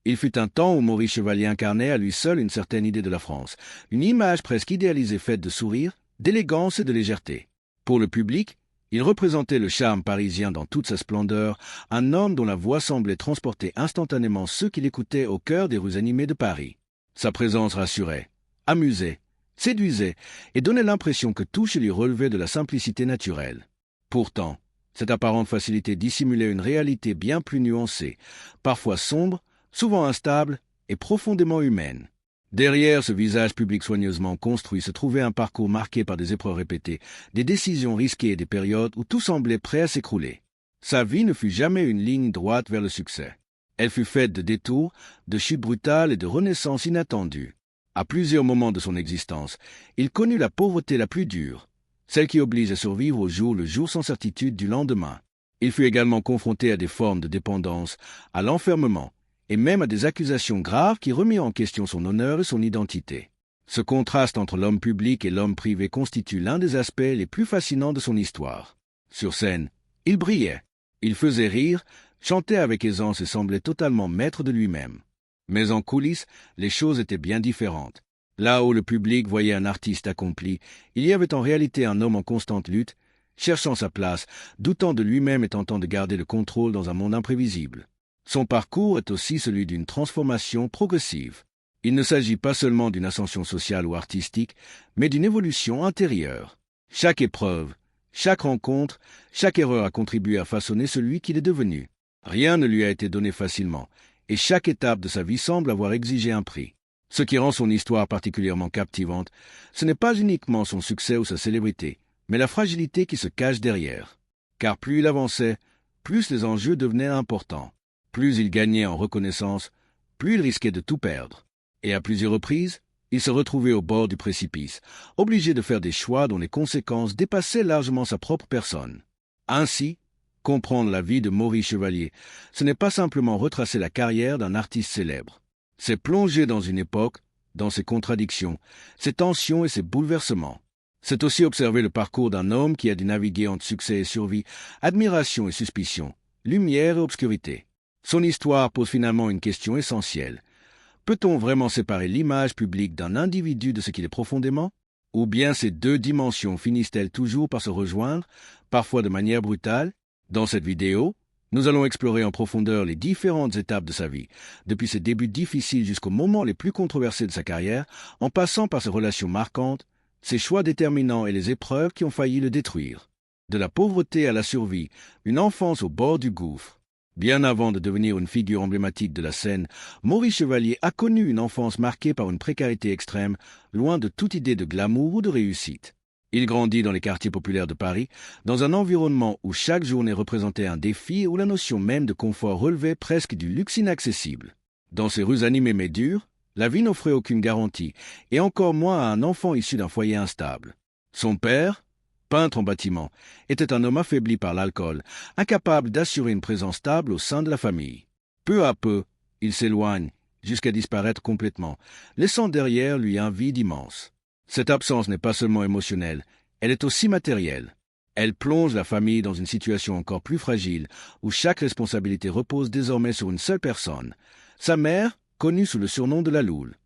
Il fut un temps où Maurice Chevalier incarnait à lui seul une certaine idée de la France, une image presque idéalisée faite de sourire, d'élégance et de légèreté. Pour le public, il représentait le charme parisien dans toute sa splendeur, un homme dont la voix semblait transporter instantanément ceux qui l'écoutaient au cœur des rues animées de Paris. Sa présence rassurait, amusait, séduisait et donnait l'impression que tout chez lui relevait de la simplicité naturelle. Pourtant, cette apparente facilité dissimulait une réalité bien plus nuancée, parfois sombre, souvent instable et profondément humaine. Derrière ce visage public soigneusement construit se trouvait un parcours marqué par des épreuves répétées, des décisions risquées et des périodes où tout semblait prêt à s'écrouler. Sa vie ne fut jamais une ligne droite vers le succès. Elle fut faite de détours, de chutes brutales et de renaissances inattendues. À plusieurs moments de son existence, il connut la pauvreté la plus dure, celle qui oblige à survivre au jour le jour sans certitude du lendemain. Il fut également confronté à des formes de dépendance, à l'enfermement, et même à des accusations graves qui remirent en question son honneur et son identité. Ce contraste entre l'homme public et l'homme privé constitue l'un des aspects les plus fascinants de son histoire. Sur scène, il brillait, il faisait rire, chantait avec aisance et semblait totalement maître de lui-même. Mais en coulisses, les choses étaient bien différentes. Là où le public voyait un artiste accompli, il y avait en réalité un homme en constante lutte, cherchant sa place, doutant de lui-même et tentant de garder le contrôle dans un monde imprévisible. Son parcours est aussi celui d'une transformation progressive. Il ne s'agit pas seulement d'une ascension sociale ou artistique, mais d'une évolution intérieure. Chaque épreuve, chaque rencontre, chaque erreur a contribué à façonner celui qu'il est devenu. Rien ne lui a été donné facilement, et chaque étape de sa vie semble avoir exigé un prix. Ce qui rend son histoire particulièrement captivante, ce n'est pas uniquement son succès ou sa célébrité, mais la fragilité qui se cache derrière. Car plus il avançait, plus les enjeux devenaient importants. Plus il gagnait en reconnaissance, plus il risquait de tout perdre. Et à plusieurs reprises, il se retrouvait au bord du précipice, obligé de faire des choix dont les conséquences dépassaient largement sa propre personne. Ainsi, comprendre la vie de Maurice Chevalier, ce n'est pas simplement retracer la carrière d'un artiste célèbre. C'est plonger dans une époque, dans ses contradictions, ses tensions et ses bouleversements. C'est aussi observer le parcours d'un homme qui a dû naviguer entre succès et survie, admiration et suspicion, lumière et obscurité. Son histoire pose finalement une question essentielle. Peut-on vraiment séparer l'image publique d'un individu de ce qu'il est profondément? Ou bien ces deux dimensions finissent-elles toujours par se rejoindre, parfois de manière brutale? Dans cette vidéo, nous allons explorer en profondeur les différentes étapes de sa vie, depuis ses débuts difficiles jusqu'aux moments les plus controversés de sa carrière, en passant par ses relations marquantes, ses choix déterminants et les épreuves qui ont failli le détruire. De la pauvreté à la survie, une enfance au bord du gouffre. Bien avant de devenir une figure emblématique de la scène, Maurice Chevalier a connu une enfance marquée par une précarité extrême, loin de toute idée de glamour ou de réussite. Il grandit dans les quartiers populaires de Paris, dans un environnement où chaque journée représentait un défi et où la notion même de confort relevait presque du luxe inaccessible. Dans ces rues animées mais dures, la vie n'offrait aucune garantie, et encore moins à un enfant issu d'un foyer instable. Son père, peintre en bâtiment, était un homme affaibli par l'alcool, incapable d'assurer une présence stable au sein de la famille. Peu à peu, il s'éloigne, jusqu'à disparaître complètement, laissant derrière lui un vide immense. Cette absence n'est pas seulement émotionnelle, elle est aussi matérielle. Elle plonge la famille dans une situation encore plus fragile, où chaque responsabilité repose désormais sur une seule personne, sa mère, connue sous le surnom de la Loule.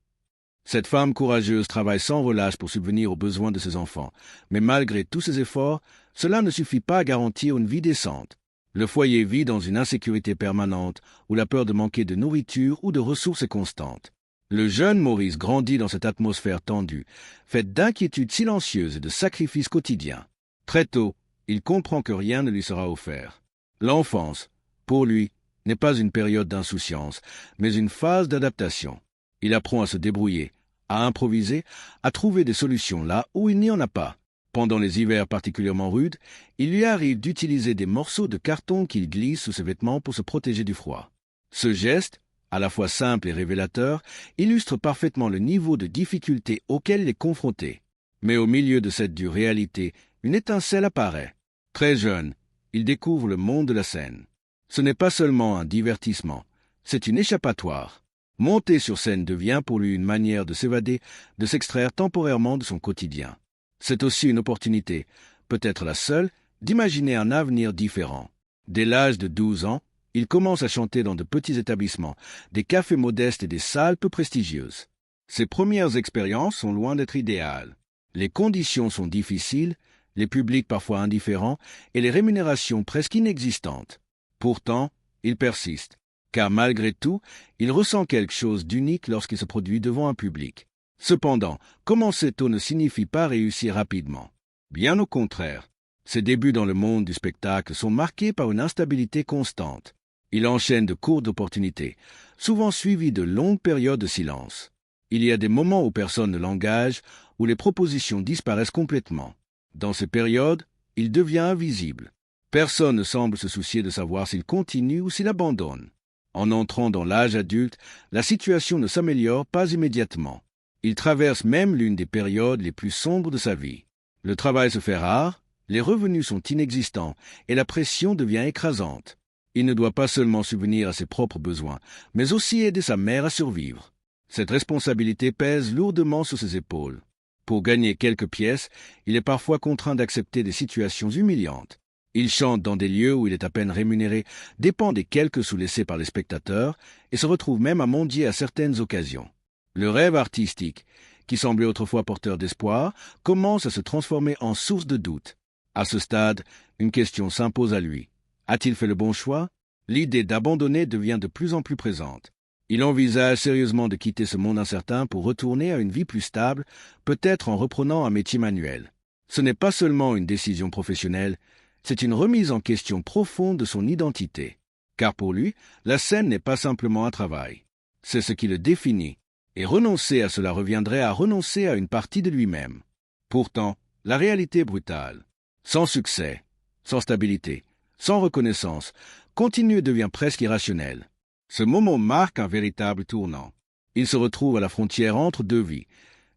Cette femme courageuse travaille sans relâche pour subvenir aux besoins de ses enfants, mais malgré tous ses efforts, cela ne suffit pas à garantir une vie décente. Le foyer vit dans une insécurité permanente, où la peur de manquer de nourriture ou de ressources est constante. Le jeune Maurice grandit dans cette atmosphère tendue, faite d'inquiétudes silencieuses et de sacrifices quotidiens. Très tôt, il comprend que rien ne lui sera offert. L'enfance, pour lui, n'est pas une période d'insouciance, mais une phase d'adaptation. Il apprend à se débrouiller, à improviser, à trouver des solutions là où il n'y en a pas. Pendant les hivers particulièrement rudes, il lui arrive d'utiliser des morceaux de carton qu'il glisse sous ses vêtements pour se protéger du froid. Ce geste, à la fois simple et révélateur, illustre parfaitement le niveau de difficulté auquel il est confronté. Mais au milieu de cette dure réalité, une étincelle apparaît. Très jeune, il découvre le monde de la scène. Ce n'est pas seulement un divertissement, c'est une échappatoire. Monter sur scène devient pour lui une manière de s'évader, de s'extraire temporairement de son quotidien. C'est aussi une opportunité, peut-être la seule, d'imaginer un avenir différent. Dès l'âge de 12 ans, Il commence à chanter dans de petits établissements, des cafés modestes et des salles peu prestigieuses. Ses premières expériences sont loin d'être idéales. Les conditions sont difficiles, les publics parfois indifférents et les rémunérations presque inexistantes. Pourtant, il persiste, car malgré tout, il ressent quelque chose d'unique lorsqu'il se produit devant un public. Cependant, commencer tôt ne signifie pas réussir rapidement. Bien au contraire, ses débuts dans le monde du spectacle sont marqués par une instabilité constante. Il enchaîne de courtes opportunités, souvent suivies de longues périodes de silence. Il y a des moments où personne ne l'engage, où les propositions disparaissent complètement. Dans ces périodes, il devient invisible. Personne ne semble se soucier de savoir s'il continue ou s'il abandonne. En entrant dans l'âge adulte, la situation ne s'améliore pas immédiatement. Il traverse même l'une des périodes les plus sombres de sa vie. Le travail se fait rare, les revenus sont inexistants et la pression devient écrasante. Il ne doit pas seulement subvenir à ses propres besoins, mais aussi aider sa mère à survivre. Cette responsabilité pèse lourdement sur ses épaules. Pour gagner quelques pièces, il est parfois contraint d'accepter des situations humiliantes. Il chante dans des lieux où il est à peine rémunéré, dépend des quelques sous laissés par les spectateurs et se retrouve même à mendier à certaines occasions. Le rêve artistique, qui semblait autrefois porteur d'espoir, commence à se transformer en source de doute. À ce stade, une question s'impose à lui. A-t-il fait le bon choix? L'idée d'abandonner devient de plus en plus présente. Il envisage sérieusement de quitter ce monde incertain pour retourner à une vie plus stable, peut-être en reprenant un métier manuel. Ce n'est pas seulement une décision professionnelle, c'est une remise en question profonde de son identité. Car pour lui, la scène n'est pas simplement un travail. C'est ce qui le définit. Et renoncer à cela reviendrait à renoncer à une partie de lui-même. Pourtant, la réalité est brutale. Sans succès, sans stabilité, sans reconnaissance, continuer devient presque irrationnel. Ce moment marque un véritable tournant. Il se retrouve à la frontière entre deux vies,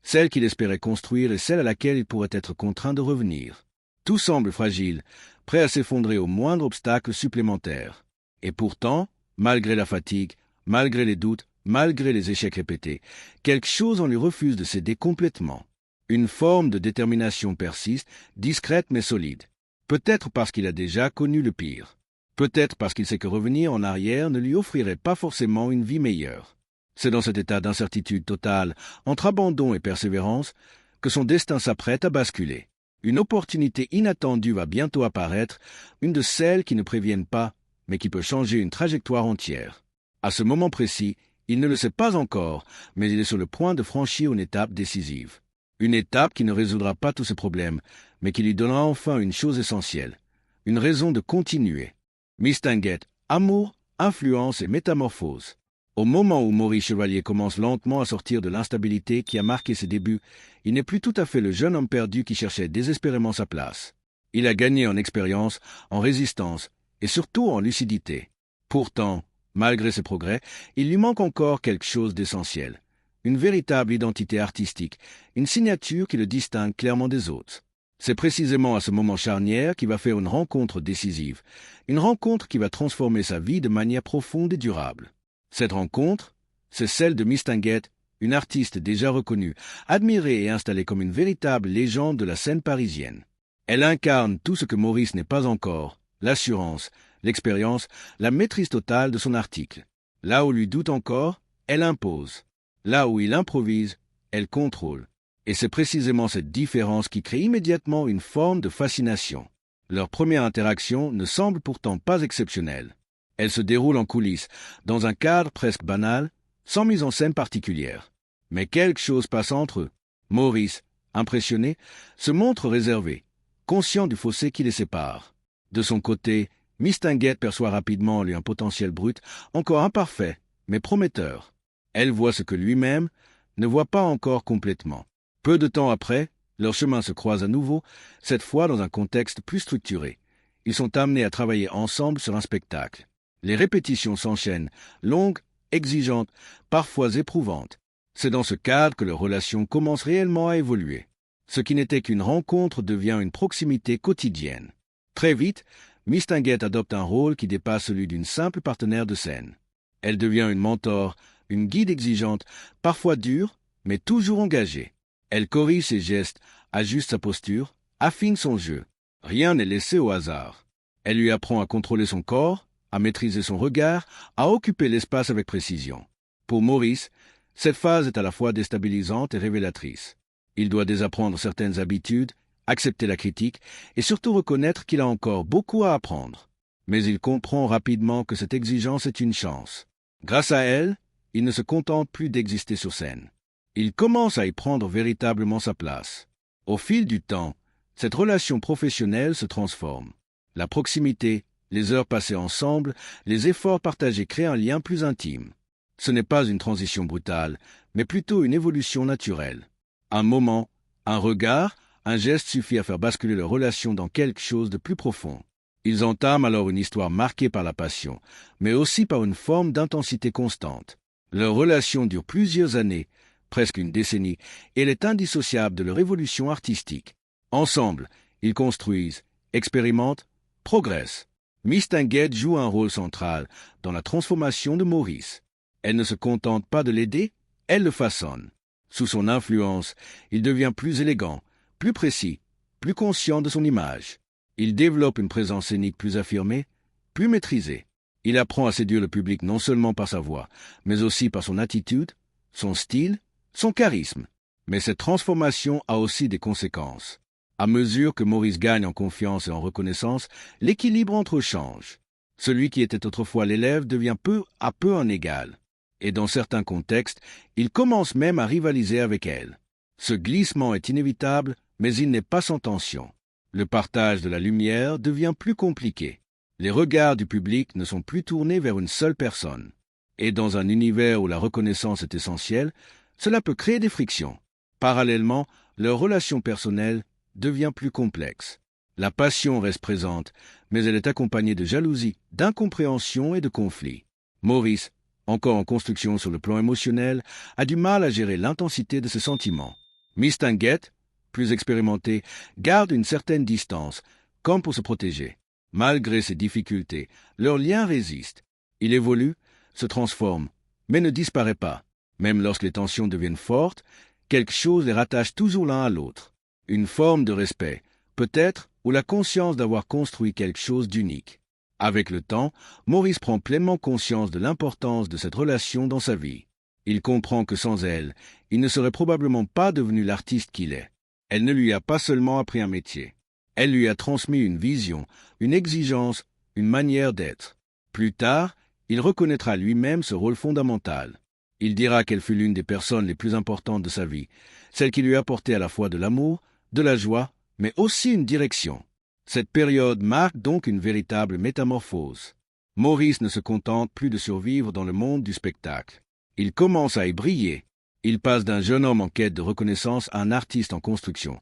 celle qu'il espérait construire et celle à laquelle il pourrait être contraint de revenir. Tout semble fragile, prêt à s'effondrer au moindre obstacle supplémentaire. Et pourtant, malgré la fatigue, malgré les doutes, malgré les échecs répétés, quelque chose en lui refuse de céder complètement. Une forme de détermination persiste, discrète mais solide. Peut-être parce qu'il a déjà connu le pire. Peut-être parce qu'il sait que revenir en arrière ne lui offrirait pas forcément une vie meilleure. C'est dans cet état d'incertitude totale, entre abandon et persévérance, que son destin s'apprête à basculer. Une opportunité inattendue va bientôt apparaître, une de celles qui ne préviennent pas, mais qui peut changer une trajectoire entière. À ce moment précis, il ne le sait pas encore, mais il est sur le point de franchir une étape décisive. Une étape qui ne résoudra pas tous ses problèmes, mais qui lui donnera enfin une chose essentielle, une raison de continuer. Mistinguett, amour, influence et métamorphose. Au moment où Maurice Chevalier commence lentement à sortir de l'instabilité qui a marqué ses débuts, il n'est plus tout à fait le jeune homme perdu qui cherchait désespérément sa place. Il a gagné en expérience, en résistance et surtout en lucidité. Pourtant, malgré ses progrès, il lui manque encore quelque chose d'essentiel. Une véritable identité artistique, une signature qui le distingue clairement des autres. C'est précisément à ce moment charnière qu'il va faire une rencontre décisive, une rencontre qui va transformer sa vie de manière profonde et durable. Cette rencontre, c'est celle de Mistinguett, une artiste déjà reconnue, admirée et installée comme une véritable légende de la scène parisienne. Elle incarne tout ce que Maurice n'est pas encore, l'assurance, l'expérience, la maîtrise totale de son article. Là où lui doute encore, elle impose. Là où il improvise, elle contrôle. Et c'est précisément cette différence qui crée immédiatement une forme de fascination. Leur première interaction ne semble pourtant pas exceptionnelle. Elle se déroule en coulisses, dans un cadre presque banal, sans mise en scène particulière. Mais quelque chose passe entre eux. Maurice, impressionné, se montre réservé, conscient du fossé qui les sépare. De son côté, Mistinguett perçoit rapidement en lui un potentiel brut, encore imparfait, mais prometteur. Elle voit ce que lui-même ne voit pas encore complètement. Peu de temps après, leurs chemins se croisent à nouveau, cette fois dans un contexte plus structuré. Ils sont amenés à travailler ensemble sur un spectacle. Les répétitions s'enchaînent, longues, exigeantes, parfois éprouvantes. C'est dans ce cadre que leur relation commence réellement à évoluer. Ce qui n'était qu'une rencontre devient une proximité quotidienne. Très vite, Mistinguett adopte un rôle qui dépasse celui d'une simple partenaire de scène. Elle devient une mentor, une guide exigeante, parfois dure, mais toujours engagée. Elle corrige ses gestes, ajuste sa posture, affine son jeu. Rien n'est laissé au hasard. Elle lui apprend à contrôler son corps, à maîtriser son regard, à occuper l'espace avec précision. Pour Maurice, cette phase est à la fois déstabilisante et révélatrice. Il doit désapprendre certaines habitudes, accepter la critique et surtout reconnaître qu'il a encore beaucoup à apprendre. Mais il comprend rapidement que cette exigence est une chance. Grâce à elle, il ne se contente plus d'exister sur scène. Il commence à y prendre véritablement sa place. Au fil du temps, cette relation professionnelle se transforme. La proximité, les heures passées ensemble, les efforts partagés créent un lien plus intime. Ce n'est pas une transition brutale, mais plutôt une évolution naturelle. Un moment, un regard, un geste suffit à faire basculer leur relation dans quelque chose de plus profond. Ils entament alors une histoire marquée par la passion, mais aussi par une forme d'intensité constante. Leur relation dure plusieurs années, presque une décennie, et elle est indissociable de leur évolution artistique. Ensemble, ils construisent, expérimentent, progressent. Mistinguett joue un rôle central dans la transformation de Maurice. Elle ne se contente pas de l'aider, elle le façonne. Sous son influence, il devient plus élégant, plus précis, plus conscient de son image. Il développe une présence scénique plus affirmée, plus maîtrisée. Il apprend à séduire le public non seulement par sa voix, mais aussi par son attitude, son style, son charisme. Mais cette transformation a aussi des conséquences. À mesure que Maurice gagne en confiance et en reconnaissance, l'équilibre entre eux change. Celui qui était autrefois l'élève devient peu à peu un égal. Et dans certains contextes, il commence même à rivaliser avec elle. Ce glissement est inévitable, mais il n'est pas sans tension. Le partage de la lumière devient plus compliqué. Les regards du public ne sont plus tournés vers une seule personne. Et dans un univers où la reconnaissance est essentielle, cela peut créer des frictions. Parallèlement, leur relation personnelle devient plus complexe. La passion reste présente, mais elle est accompagnée de jalousie, d'incompréhension et de conflits. Maurice, encore en construction sur le plan émotionnel, a du mal à gérer l'intensité de ses sentiments. Mistinguett, plus expérimenté, garde une certaine distance, comme pour se protéger. Malgré ces difficultés, leur lien résiste. Il évolue, se transforme, mais ne disparaît pas. Même lorsque les tensions deviennent fortes, quelque chose les rattache toujours l'un à l'autre. Une forme de respect, peut-être, ou la conscience d'avoir construit quelque chose d'unique. Avec le temps, Maurice prend pleinement conscience de l'importance de cette relation dans sa vie. Il comprend que sans elle, il ne serait probablement pas devenu l'artiste qu'il est. Elle ne lui a pas seulement appris un métier. Elle lui a transmis une vision, une exigence, une manière d'être. Plus tard, il reconnaîtra lui-même ce rôle fondamental. Il dira qu'elle fut l'une des personnes les plus importantes de sa vie, celle qui lui apportait à la fois de l'amour, de la joie, mais aussi une direction. Cette période marque donc une véritable métamorphose. Maurice ne se contente plus de survivre dans le monde du spectacle. Il commence à y briller. Il passe d'un jeune homme en quête de reconnaissance à un artiste en construction,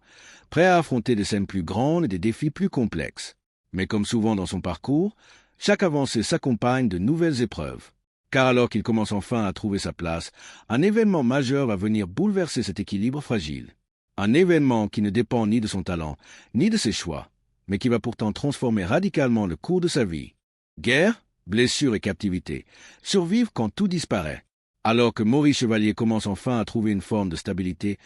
prêt à affronter des scènes plus grandes et des défis plus complexes. Mais comme souvent dans son parcours, chaque avancée s'accompagne de nouvelles épreuves. Car alors qu'il commence enfin à trouver sa place, un événement majeur va venir bouleverser cet équilibre fragile. Un événement qui ne dépend ni de son talent, ni de ses choix, mais qui va pourtant transformer radicalement le cours de sa vie. Guerre, blessure et captivité survivent quand tout disparaît. Alors que Maurice Chevalier commence enfin à trouver une forme de stabilité,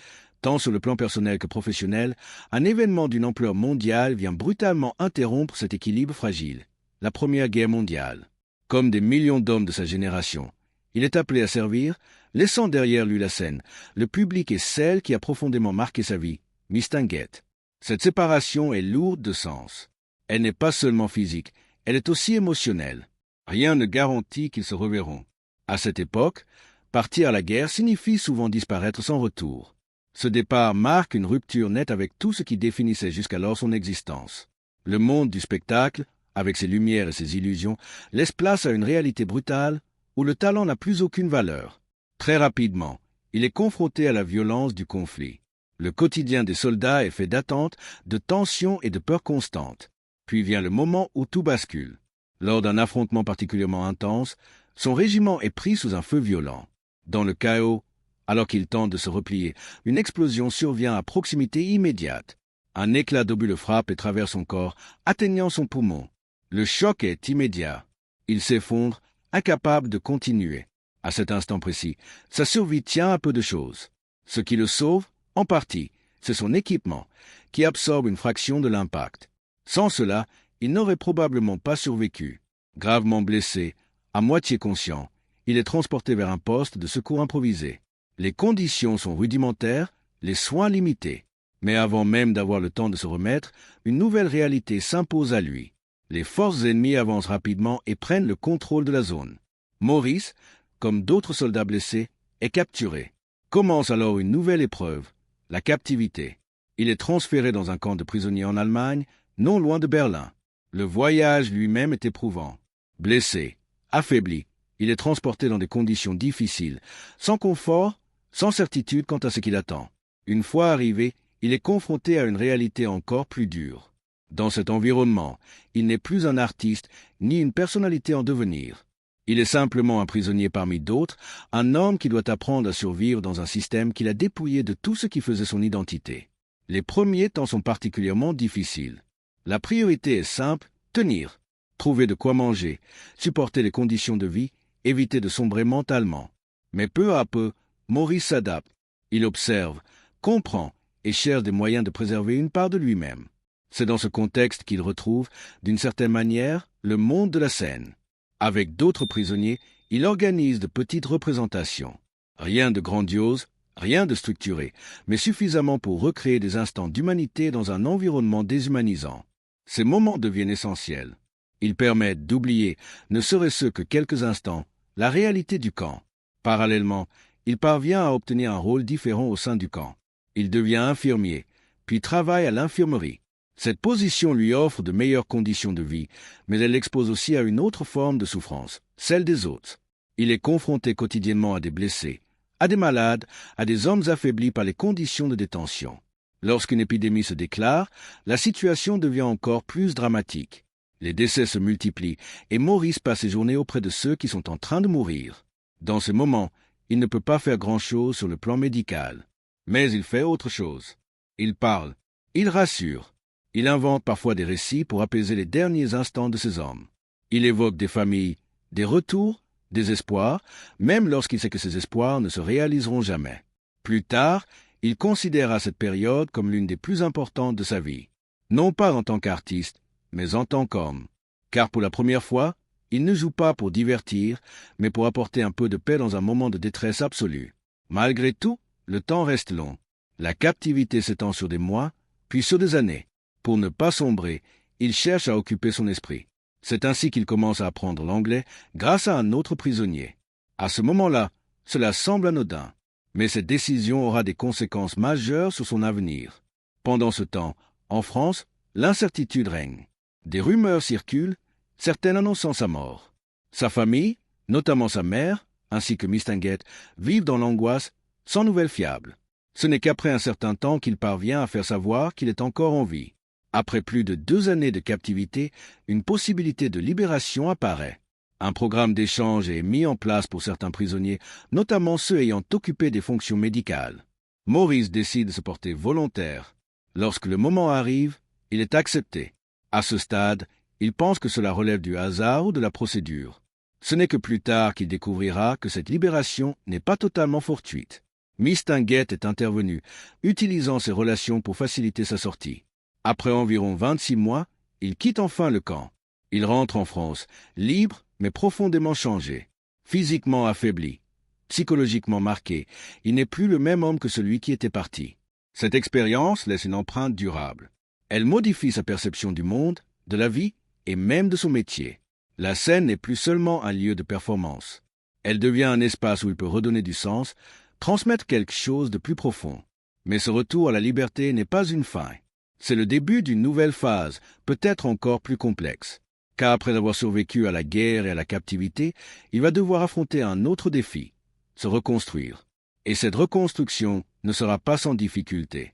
tant sur le plan personnel que professionnel, un événement d'une ampleur mondiale vient brutalement interrompre cet équilibre fragile. La Première Guerre mondiale. Comme des millions d'hommes de sa génération, il est appelé à servir, laissant derrière lui la scène, le public et celle qui a profondément marqué sa vie, Mistinguett. Cette séparation est lourde de sens. Elle n'est pas seulement physique, elle est aussi émotionnelle. Rien ne garantit qu'ils se reverront. À cette époque, partir à la guerre signifie souvent disparaître sans retour. Ce départ marque une rupture nette avec tout ce qui définissait jusqu'alors son existence. Le monde du spectacle, avec ses lumières et ses illusions, laisse place à une réalité brutale où le talent n'a plus aucune valeur. Très rapidement, il est confronté à la violence du conflit. Le quotidien des soldats est fait d'attentes, de tensions et de peurs constantes. Puis vient le moment où tout bascule. Lors d'un affrontement particulièrement intense, son régiment est pris sous un feu violent. Dans le chaos, alors qu'il tente de se replier, une explosion survient à proximité immédiate. Un éclat d'obus le frappe et traverse son corps, atteignant son poumon. Le choc est immédiat. Il s'effondre, incapable de continuer. À cet instant précis, sa survie tient à peu de choses. Ce qui le sauve, en partie, c'est son équipement, qui absorbe une fraction de l'impact. Sans cela, il n'aurait probablement pas survécu. Gravement blessé, à moitié conscient, il est transporté vers un poste de secours improvisé. Les conditions sont rudimentaires, les soins limités. Mais avant même d'avoir le temps de se remettre, une nouvelle réalité s'impose à lui. Les forces ennemies avancent rapidement et prennent le contrôle de la zone. Maurice, comme d'autres soldats blessés, est capturé. Commence alors une nouvelle épreuve, la captivité. Il est transféré dans un camp de prisonniers en Allemagne, non loin de Berlin. Le voyage lui-même est éprouvant. Blessé, affaibli, il est transporté dans des conditions difficiles, sans confort, sans certitude quant à ce qui l'attend. Une fois arrivé, il est confronté à une réalité encore plus dure. Dans cet environnement, il n'est plus un artiste ni une personnalité en devenir. Il est simplement un prisonnier parmi d'autres, un homme qui doit apprendre à survivre dans un système qu'il a dépouillé de tout ce qui faisait son identité. Les premiers temps sont particulièrement difficiles. La priorité est simple, tenir, trouver de quoi manger, supporter les conditions de vie, éviter de sombrer mentalement. Mais peu à peu, Maurice s'adapte. Il observe, comprend et cherche des moyens de préserver une part de lui-même. C'est dans ce contexte qu'il retrouve, d'une certaine manière, le monde de la scène. Avec d'autres prisonniers, il organise de petites représentations. Rien de grandiose, rien de structuré, mais suffisamment pour recréer des instants d'humanité dans un environnement déshumanisant. Ces moments deviennent essentiels. Ils permettent d'oublier, ne serait-ce que quelques instants, la réalité du camp. Parallèlement, il parvient à obtenir un rôle différent au sein du camp. Il devient infirmier, puis travaille à l'infirmerie. Cette position lui offre de meilleures conditions de vie, mais elle l'expose aussi à une autre forme de souffrance, celle des autres. Il est confronté quotidiennement à des blessés, à des malades, à des hommes affaiblis par les conditions de détention. Lorsqu'une épidémie se déclare, la situation devient encore plus dramatique. Les décès se multiplient et Maurice passe ses journées auprès de ceux qui sont en train de mourir. Dans ce moment, il ne peut pas faire grand-chose sur le plan médical. Mais il fait autre chose. Il parle, il rassure. Il invente parfois des récits pour apaiser les derniers instants de ces hommes. Il évoque des familles, des retours, des espoirs, même lorsqu'il sait que ces espoirs ne se réaliseront jamais. Plus tard, il considérera cette période comme l'une des plus importantes de sa vie. Non pas en tant qu'artiste, mais en tant qu'homme. Car pour la première fois, il ne joue pas pour divertir, mais pour apporter un peu de paix dans un moment de détresse absolue. Malgré tout, le temps reste long. La captivité s'étend sur des mois, puis sur des années. Pour ne pas sombrer, il cherche à occuper son esprit. C'est ainsi qu'il commence à apprendre l'anglais grâce à un autre prisonnier. À ce moment-là, cela semble anodin, mais cette décision aura des conséquences majeures sur son avenir. Pendant ce temps, en France, l'incertitude règne. Des rumeurs circulent, certaines annonçant sa mort. Sa famille, notamment sa mère, ainsi que Mistinguett, vivent dans l'angoisse, sans nouvelles fiables. Ce n'est qu'après un certain temps qu'il parvient à faire savoir qu'il est encore en vie. Après plus de 2 années de captivité, une possibilité de libération apparaît. Un programme d'échange est mis en place pour certains prisonniers, notamment ceux ayant occupé des fonctions médicales. Maurice décide de se porter volontaire. Lorsque le moment arrive, il est accepté. À ce stade, il pense que cela relève du hasard ou de la procédure. Ce n'est que plus tard qu'il découvrira que cette libération n'est pas totalement fortuite. Mistinguett est intervenu, utilisant ses relations pour faciliter sa sortie. Après environ 26 mois, il quitte enfin le camp. Il rentre en France, libre mais profondément changé. Physiquement affaibli, psychologiquement marqué, il n'est plus le même homme que celui qui était parti. Cette expérience laisse une empreinte durable. Elle modifie sa perception du monde, de la vie et même de son métier. La scène n'est plus seulement un lieu de performance. Elle devient un espace où il peut redonner du sens, transmettre quelque chose de plus profond. Mais ce retour à la liberté n'est pas une fin. C'est le début d'une nouvelle phase, peut-être encore plus complexe. Car après avoir survécu à la guerre et à la captivité, il va devoir affronter un autre défi, se reconstruire. Et cette reconstruction ne sera pas sans difficulté.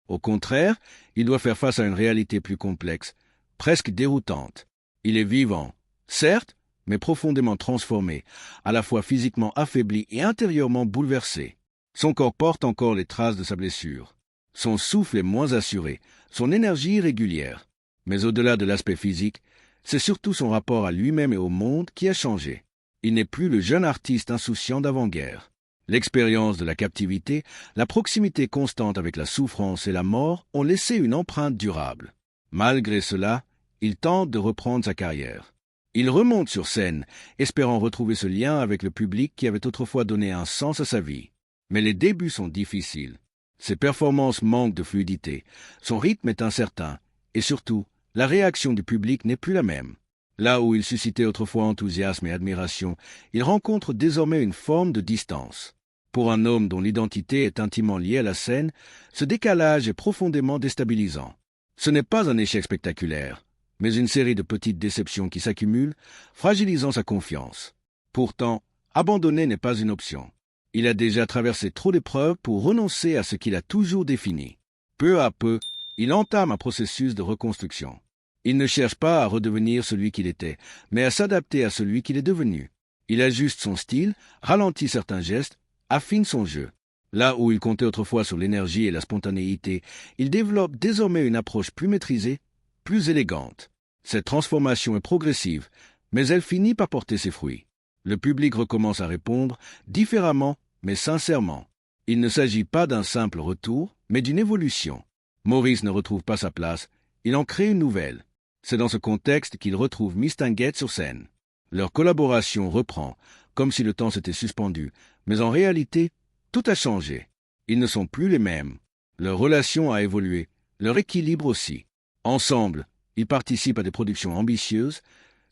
Au contraire, il doit faire face à une réalité plus complexe, presque déroutante. Il est vivant, certes, mais profondément transformé, à la fois physiquement affaibli et intérieurement bouleversé. Son corps porte encore les traces de sa blessure. Son souffle est moins assuré, son énergie irrégulière. Mais au-delà de l'aspect physique, c'est surtout son rapport à lui-même et au monde qui a changé. Il n'est plus le jeune artiste insouciant d'avant-guerre. L'expérience de la captivité, la proximité constante avec la souffrance et la mort ont laissé une empreinte durable. Malgré cela, il tente de reprendre sa carrière. Il remonte sur scène, espérant retrouver ce lien avec le public qui avait autrefois donné un sens à sa vie. Mais les débuts sont difficiles. Ses performances manquent de fluidité, son rythme est incertain, et surtout, la réaction du public n'est plus la même. Là où il suscitait autrefois enthousiasme et admiration, il rencontre désormais une forme de distance. Pour un homme dont l'identité est intimement liée à la scène, ce décalage est profondément déstabilisant. Ce n'est pas un échec spectaculaire, mais une série de petites déceptions qui s'accumulent, fragilisant sa confiance. Pourtant, abandonner n'est pas une option. Il a déjà traversé trop d'épreuves pour renoncer à ce qu'il a toujours défini. Peu à peu, il entame un processus de reconstruction. Il ne cherche pas à redevenir celui qu'il était, mais à s'adapter à celui qu'il est devenu. Il ajuste son style, ralentit certains gestes, affine son jeu. Là où il comptait autrefois sur l'énergie et la spontanéité, il développe désormais une approche plus maîtrisée, plus élégante. Cette transformation est progressive, mais elle finit par porter ses fruits. Le public recommence à répondre, différemment, mais sincèrement. Il ne s'agit pas d'un simple retour, mais d'une évolution. Maurice ne retrouve pas sa place, il en crée une nouvelle. C'est dans ce contexte qu'il retrouve Mistinguett sur scène. Leur collaboration reprend, comme si le temps s'était suspendu, mais en réalité, tout a changé. Ils ne sont plus les mêmes. Leur relation a évolué, leur équilibre aussi. Ensemble, ils participent à des productions ambitieuses,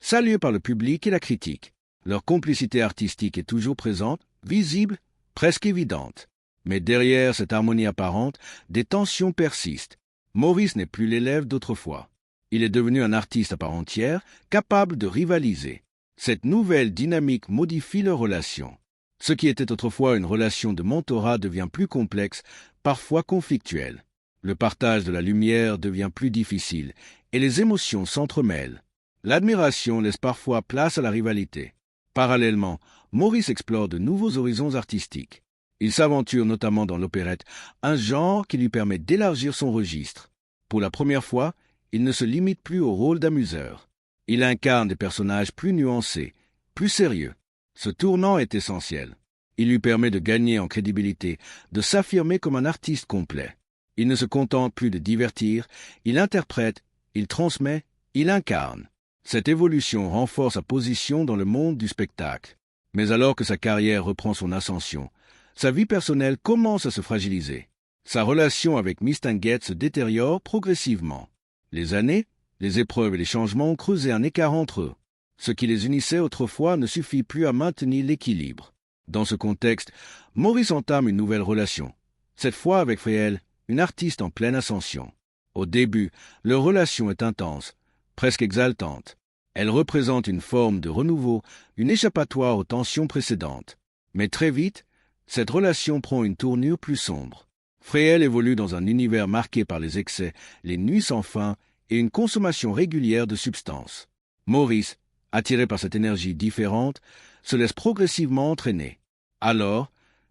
saluées par le public et la critique. Leur complicité artistique est toujours présente, visible, presque évidente. Mais derrière cette harmonie apparente, des tensions persistent. Maurice n'est plus l'élève d'autrefois. Il est devenu un artiste à part entière, capable de rivaliser. Cette nouvelle dynamique modifie leur relation. Ce qui était autrefois une relation de mentorat devient plus complexe, parfois conflictuelle. Le partage de la lumière devient plus difficile, et les émotions s'entremêlent. L'admiration laisse parfois place à la rivalité. Parallèlement, Maurice explore de nouveaux horizons artistiques. Il s'aventure notamment dans l'opérette, un genre qui lui permet d'élargir son registre. Pour la première fois, il ne se limite plus au rôle d'amuseur. Il incarne des personnages plus nuancés, plus sérieux. Ce tournant est essentiel. Il lui permet de gagner en crédibilité, de s'affirmer comme un artiste complet. Il ne se contente plus de divertir, il interprète, il transmet, il incarne. Cette évolution renforce sa position dans le monde du spectacle. Mais alors que sa carrière reprend son ascension, sa vie personnelle commence à se fragiliser. Sa relation avec Mistinguett se détériore progressivement. Les années, les épreuves et les changements ont creusé un écart entre eux. Ce qui les unissait autrefois ne suffit plus à maintenir l'équilibre. Dans ce contexte, Maurice entame une nouvelle relation. Cette fois avec Fréhel, une artiste en pleine ascension. Au début, leur relation est intense, presque exaltante. Elle représente une forme de renouveau, une échappatoire aux tensions précédentes. Mais très vite, cette relation prend une tournure plus sombre. Fréhel évolue dans un univers marqué par les excès, les nuits sans fin et une consommation régulière de substances. Maurice, attiré par cette énergie différente, se laisse progressivement entraîner. Alors,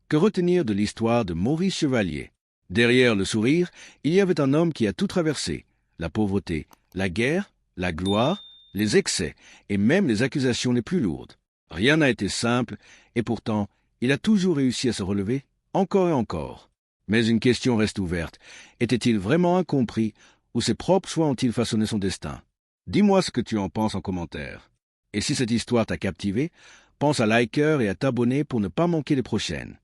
que retenir de l'histoire de Maurice Chevalier? Derrière le sourire, il y avait un homme qui a tout traversé, la pauvreté, la guerre, la gloire, les excès et même les accusations les plus lourdes. Rien n'a été simple, et pourtant, il a toujours réussi à se relever, encore et encore. Mais une question reste ouverte. Était-il vraiment incompris, ou ses propres choix ont-ils façonné son destin? Dis-moi ce que tu en penses en commentaire. Et si cette histoire t'a captivé, pense à liker et à t'abonner pour ne pas manquer les prochaines.